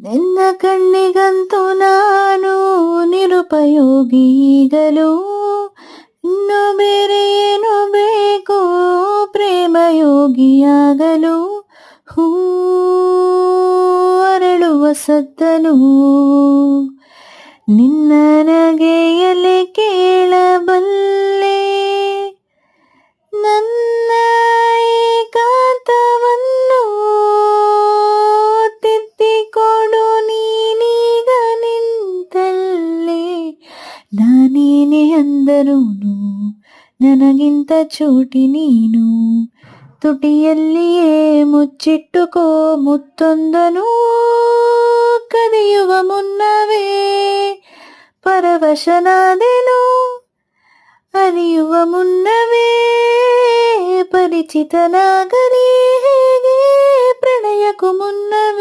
ನಿನ್ನ ಕಣ್ಣಿಗಂತೂ ನಾನು ನಿರುಪಯೋಗಿಗಲು, ಇನ್ನು ಬೇರೆ ಏನು ಬೇಕು ಪ್ರೇಮಯೋಗಿಯಾಗಲು. ಹೂ ಅರಳುವ ಸದ್ದನು ನಿನ್ನ ನಗೆಯಲ್ಲಿ ಕೇಳಬಲ್ಲೆ, ನನ್ನ ಏಕಾಂತವನ್ನು ತಿದ್ದಿಕೊಡು ನೀನೀಗ ನಿಂತಲ್ಲೇ. ನಾನೇನೇ ಅಂದರೂನು ನನಗಿಂತ ಚೂಟಿ ನೀನು, ತುಟಿಯಲ್ಲಿಯೇ ಮುಚ್ಚಿಟ್ಟುಕೋ ಮುತ್ತೊಂದನು. ಕದಿಯುವ ಮುನ್ನವೇ ಪರವಶನಾದೆನು, ಅರಿಯುವ ಮುನ್ನವೇ ಪರಿಚಿತನಾಗಲಿ ಹೇಗೆ ಪ್ರಣಯಕ್ಕೂ ಮುನ್ನವೇ.